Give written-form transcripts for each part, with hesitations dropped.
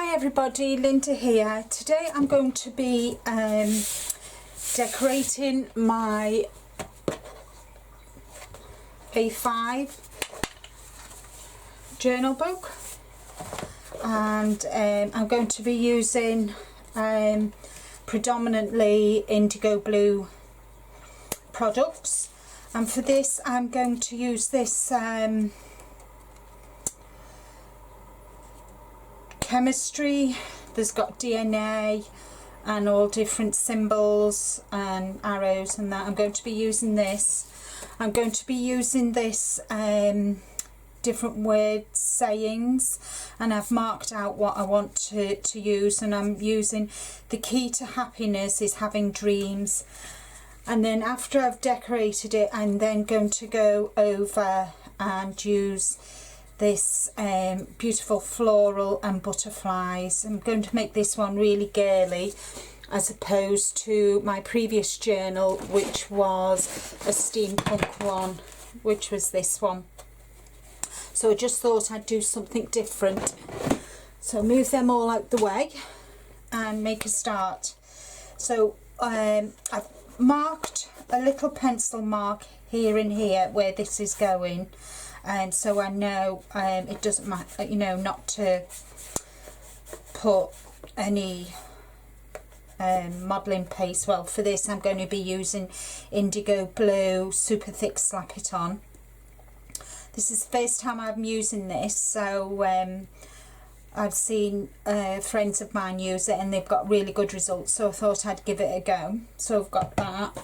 Hi everybody, Linda here. Today I'm going to be decorating my A5 journal book, and I'm going to be using predominantly indigo blue products, and for this I'm going to use this chemistry. There's got DNA and all different symbols and arrows and that. I'm going to be using this. I'm going to be using this different words, sayings, and I've marked out what I want to use, and I'm using the key to happiness is having dreams. And then after I've decorated it, I'm then going to go over and use this beautiful floral and butterflies. I'm going to make this one really girly as opposed to my previous journal, which was a steampunk one, which was this one. So I just thought I'd do something different. So move them all out the way and make a start. So I've marked a little pencil mark here and here where this is going. So I know it doesn't matter, you know, not to put any modelling paste. Well, for this I'm going to be using indigo blue super thick Slap It On. This is the first time I'm using this, so I've seen friends of mine use it and they've got really good results, so I thought I'd give it a go. So I've got that.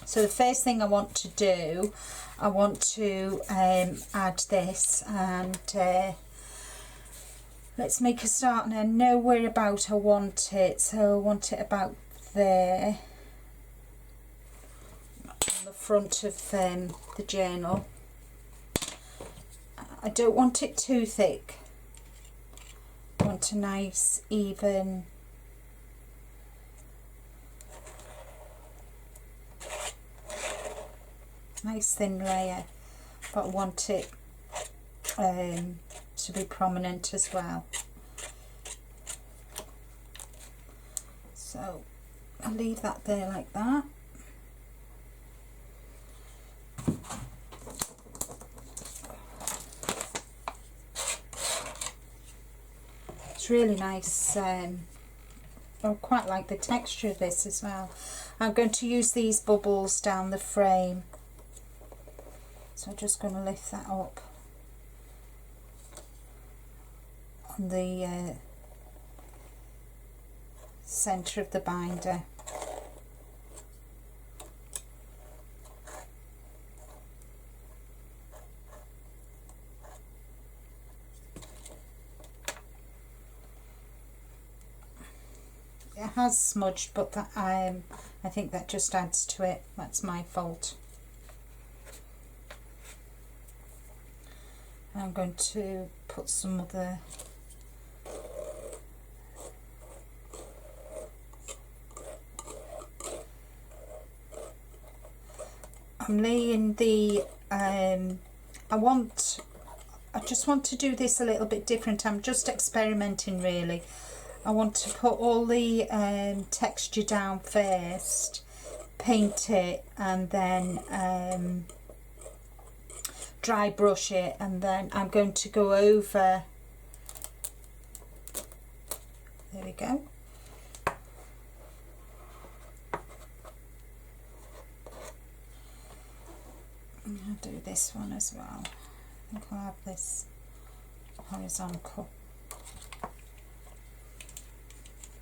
So the first thing I want to do, I want to add this, and let's make a start. And I know whereabout I want it, so I want it about there on the front of the journal. I don't want it too thick. I want a nice even nice thin layer, but I want it to be prominent as well. So I'll leave that there like that. It's really nice. I quite like the texture of this as well. I'm going to use these bubbles down the frame. So I'm just going to lift that up on the centre of the binder. It has smudged, but that I think that just adds to it. That's my fault. I'm going to put some other I'm laying the I just want to do this a little bit different. I'm just experimenting really. I want to put all the texture down first, paint it, and then dry brush it, and then I'm going to go over, there we go, I'll do this one as well. I think I'll have this horizontal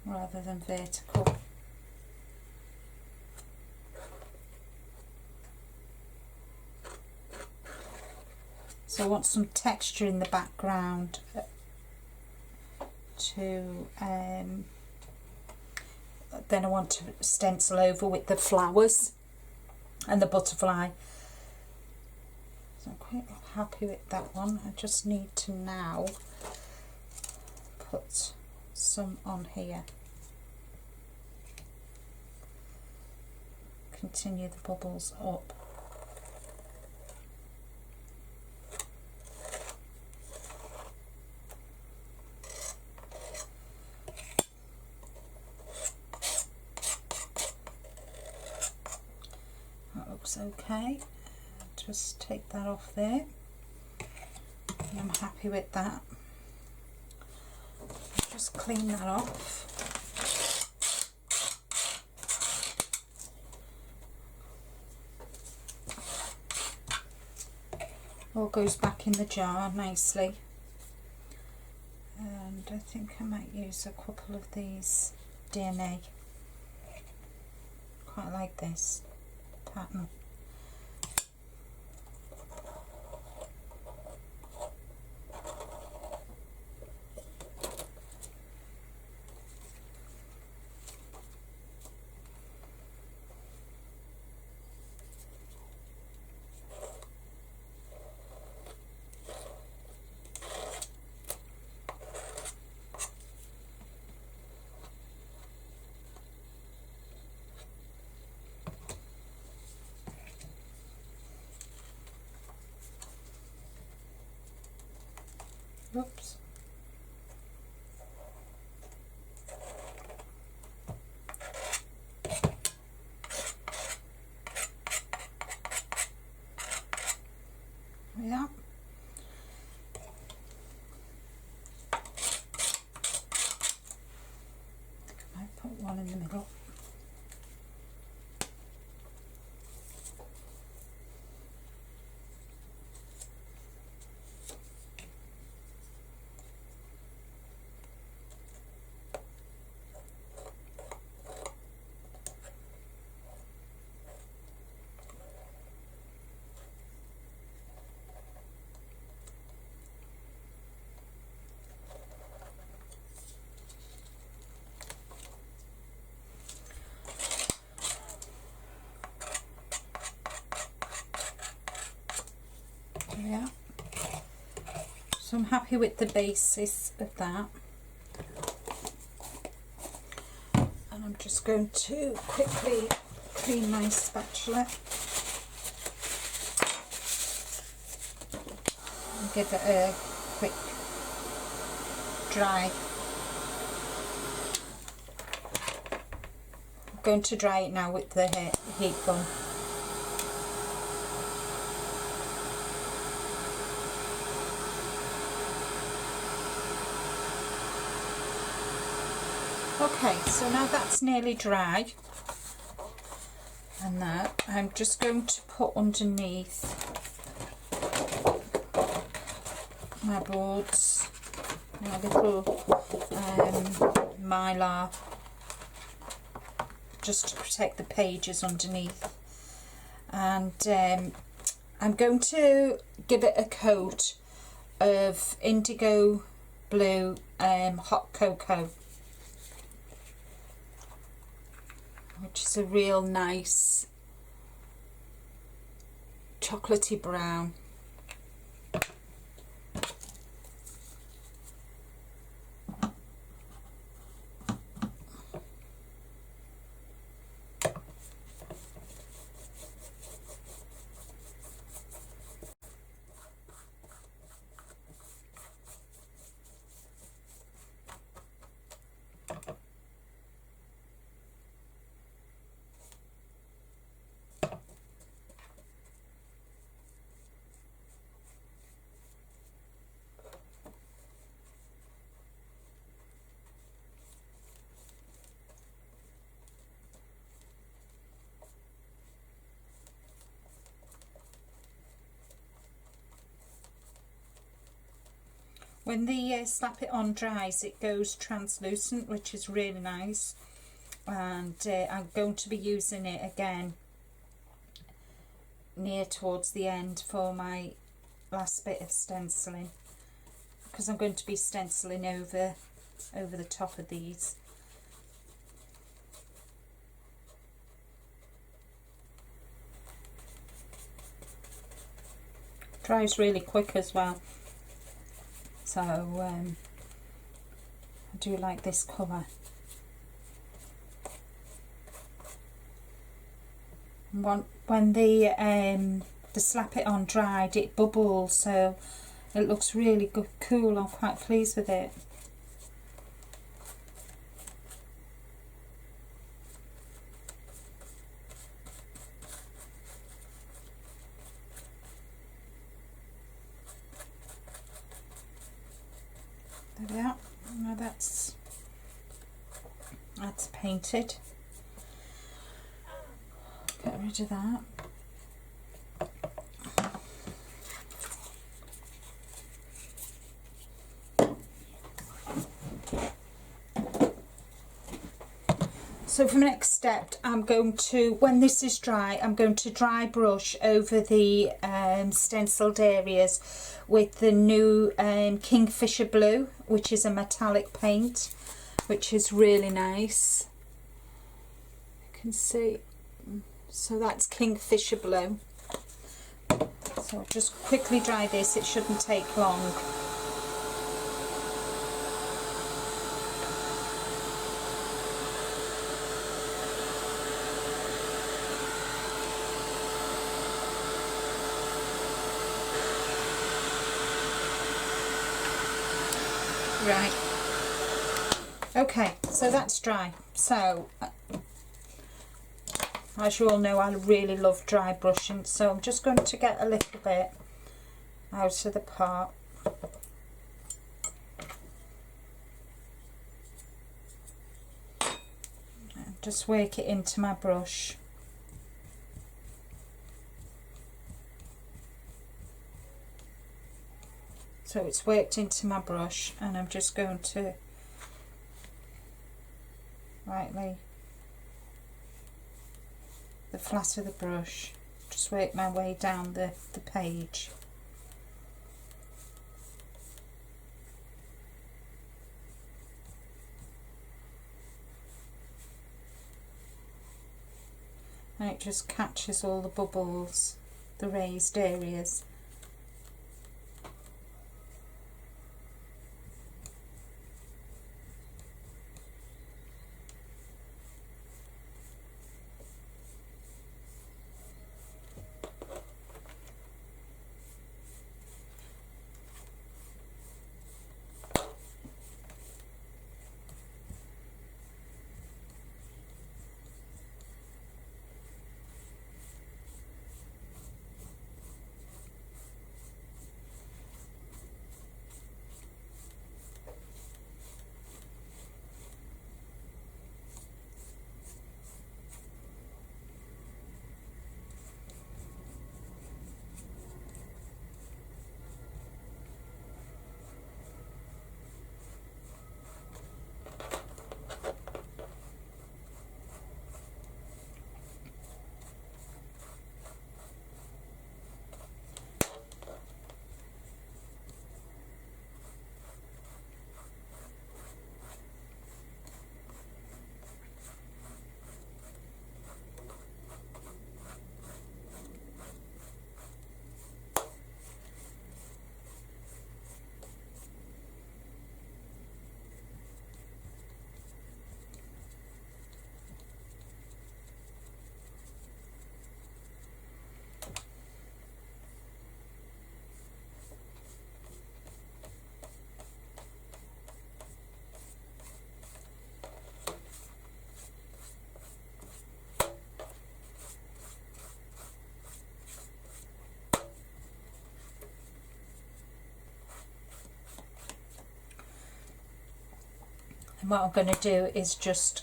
rather than vertical. So I want some texture in the background to then I want to stencil over with the flowers and the butterfly. So I'm quite happy with that one. I just need to now put some on here. Continue the bubbles up. looks okay. Just take that off there. And I'm happy with that. Just clean that off. All goes back in the jar nicely. And I think I might use a couple of these DNA. Quite like this pattern. Oops. Yeah. I put one in the middle. Yeah, so I'm happy with the basis of that, and I'm just going to quickly clean my spatula and give it a quick dry. I'm going to dry it now with the heat gun. Okay, so now that's nearly dry, and that I'm just going to put underneath my boards, my little mylar, just to protect the pages underneath. And I'm going to give it a coat of indigo blue hot cocoa, which is a real nice chocolatey brown. When the Slap It On dries, it goes translucent, which is really nice. And I'm going to be using it again near towards the end for my last bit of stenciling, because I'm going to be stenciling over the top of these. Dries really quick as well. So I do like this colour. When the Slap It On dried, it bubbles, so it looks really good, cool. I'm quite pleased with it. There we are. Now that's painted. Get rid of that. So for the next step, I'm going to, when this is dry, I'm going to dry brush over the stenciled areas with the new Kingfisher Blue, which is a metallic paint, which is really nice. You can see, so that's Kingfisher Blue. So I'll just quickly dry this, it shouldn't take long. Right, okay, so that's dry. So as you all know, I really love dry brushing, so I'm just going to get a little bit out of the pot. And just work it into my brush. So it's worked into my brush, and I'm just going to lightly, the flat of the brush, just work my way down the page. And it just catches all the bubbles, the raised areas. And what I'm going to do is just,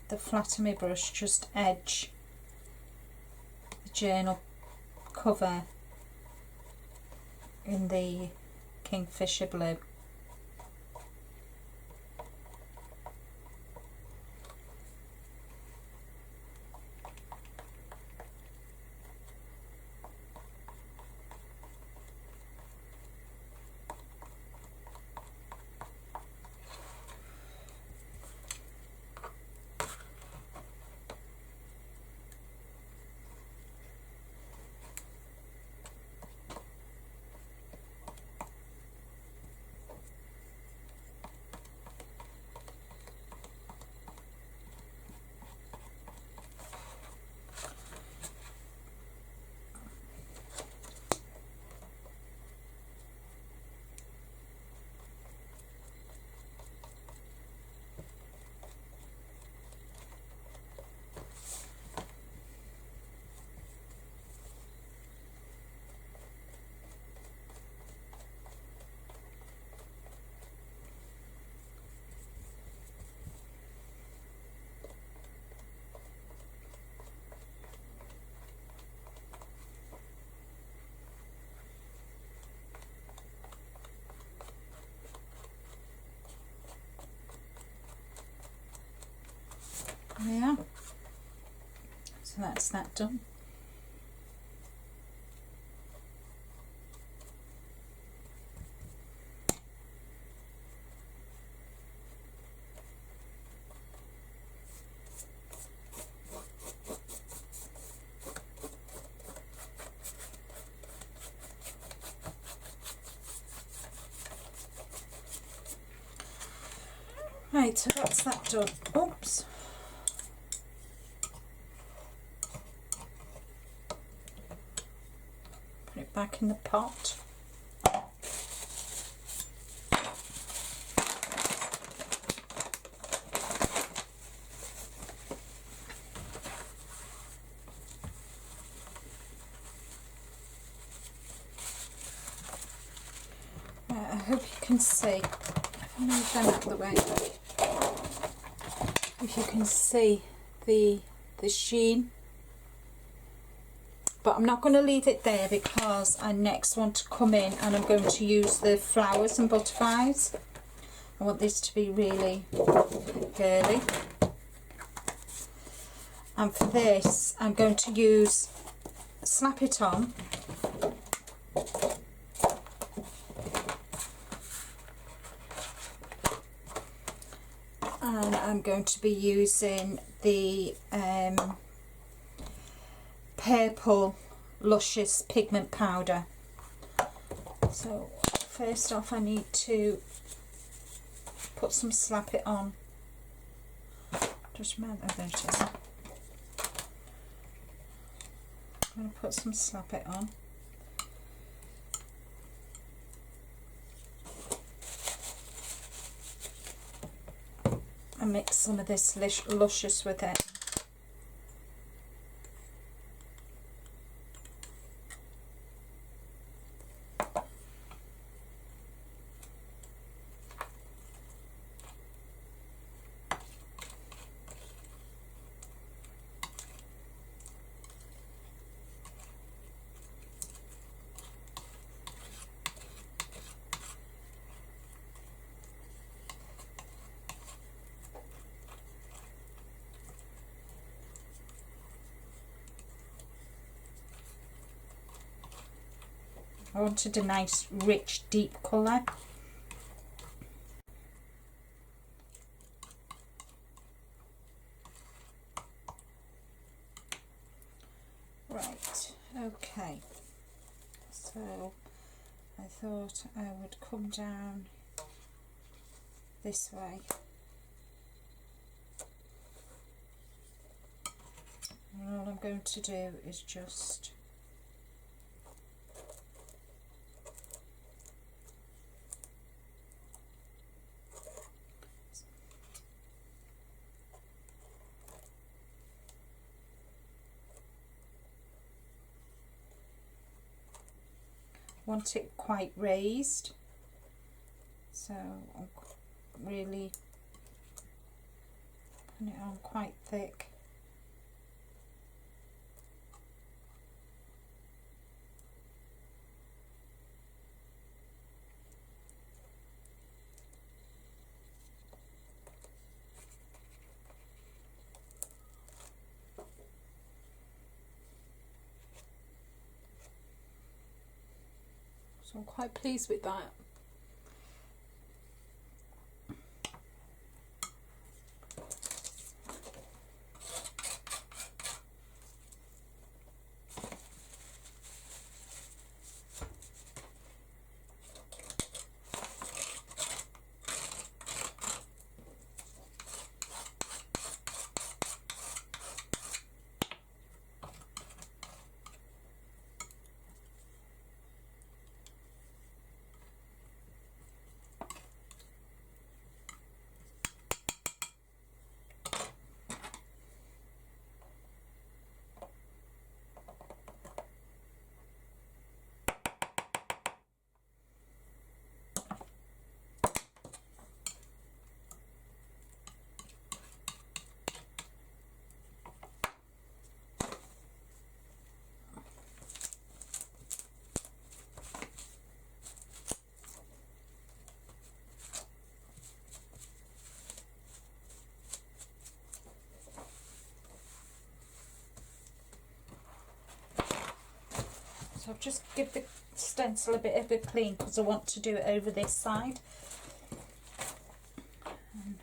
the flat of my brush, just edge the journal cover in the Kingfisher Blue. Yeah, so that's that done. Right, so that's that done. Oops. Put it back in the pot. Right, I hope you can see. If I move them out of the way. If you can see the sheen, but I'm not going to leave it there because I next want to come in and I'm going to use the flowers and butterflies. I want this to be really girly, and for this I'm going to use Slap It On, and I'm going to be using the purple Luscious pigment powder. So first off I need to put some Slap It On. Just remember, oh, there it is. I'm going to put some Slap It On. And mix some of this Luscious with it. I wanted a nice rich deep colour. Right, okay, so I thought I would come down this way. And all I'm going to do is just want it quite raised, so I'm really putting it on quite thick. So I'm quite pleased with that. So I've just give the stencil a bit of a clean because I want to do it over this side. And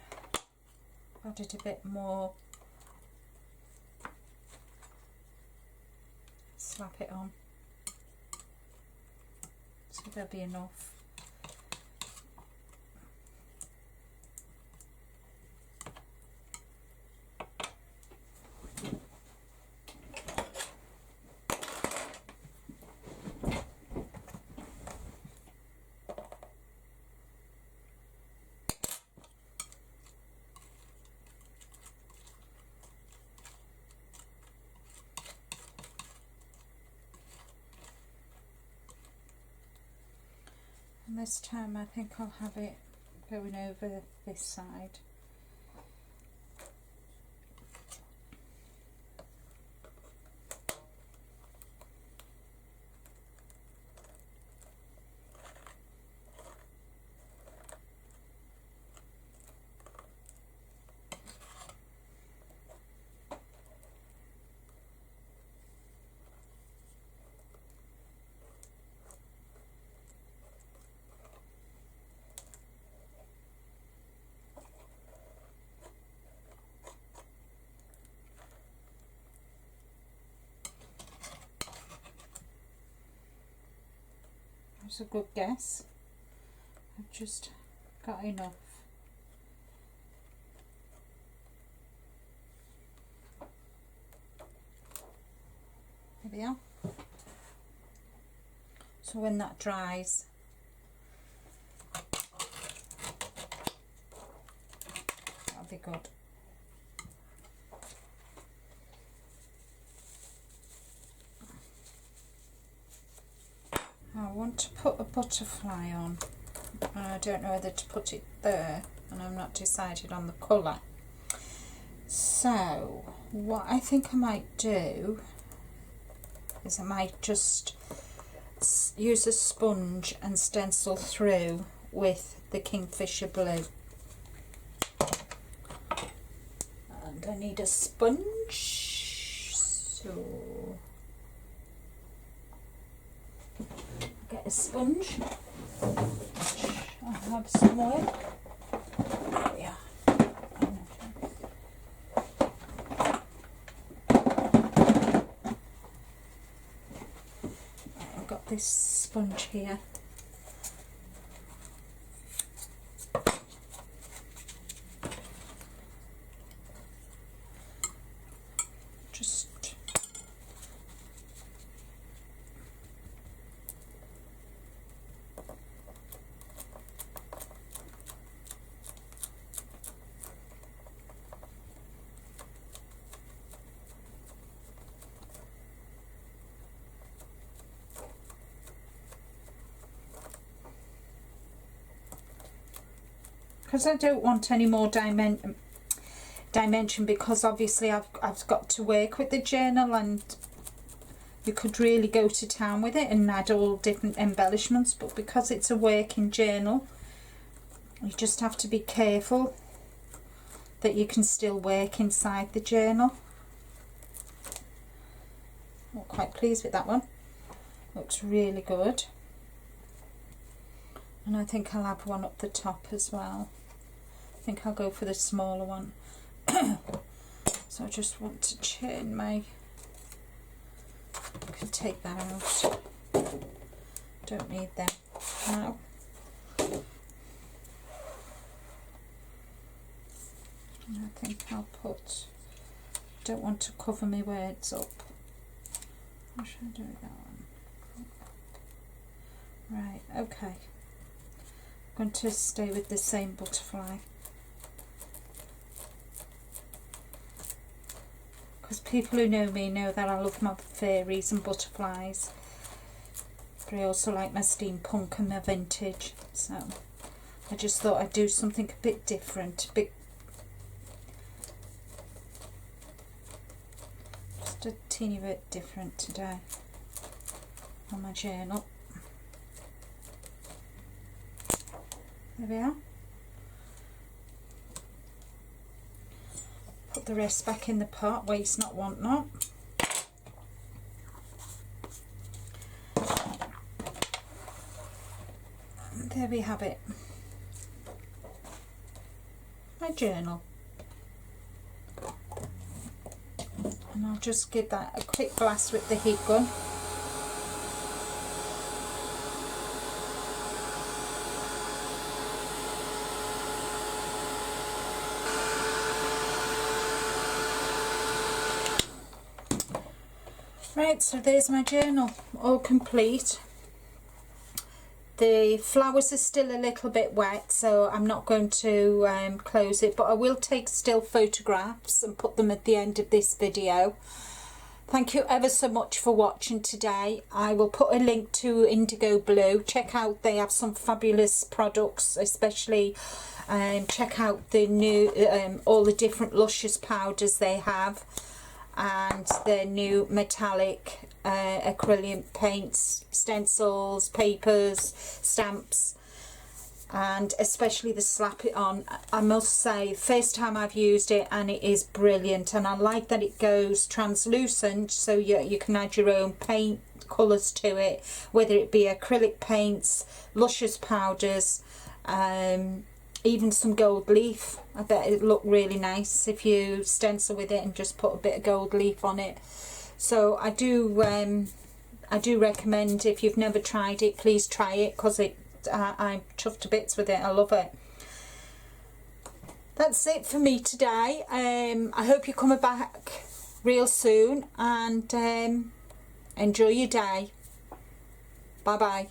added a bit more. Slap it on. So there'll be enough. And this time I think I'll have it going over this side. That's a good guess. I've just got enough. There we are. So when that dries, that'll be good. I want to put a butterfly on. I don't know whether to put it there, and I'm not decided on the colour. So what I think I might do is I might just use a sponge and stencil through with the Kingfisher blue. And I need a sponge, so get a sponge. I have somewhere. There we are. I've got this sponge here. Just because I don't want any more dimension because obviously I've got to work with the journal, and you could really go to town with it and add all different embellishments, but because it's a working journal you just have to be careful that you can still work inside the journal. I'm quite pleased with that one. Looks really good. And I think I'll have one up the top as well. I think I'll go for the smaller one. So I just want to turn my... I can take that out. Don't need them now. And I think I'll put... Don't want to cover my words up. What should I do with that one? Right, okay. I'm going to stay with the same butterfly. Because people who know me know that I love my fairies and butterflies. But I also like my steampunk and my vintage. So I just thought I'd do something a bit different. Just a teeny bit different today on my journal. There we are. Put the rest back in the pot, waste not, want not. there we have it. My journal. And I'll just give that a quick blast with the heat gun. Right, so there's my journal, all complete. The flowers are still a little bit wet, so I'm not going to close it, but I will take still photographs and put them at the end of this video. Thank you ever so much for watching today. I will put a link to Indigo Blue. Check out, they have some fabulous products, especially check out the new all the different luscious powders they have, and their new metallic acrylic paints, stencils, papers, stamps, and especially the Slap It On. I must say, first time I've used it and it is brilliant, and I like that it goes translucent, so you can add your own paint colours to it, whether it be acrylic paints, luscious powders, even some gold leaf. I bet it look really nice if you stencil with it and just put a bit of gold leaf on it. So I do recommend, if you've never tried it, please try it, because I'm chuffed to bits with it. I love it. That's it for me today. I hope you're coming back real soon, and enjoy your day. Bye bye.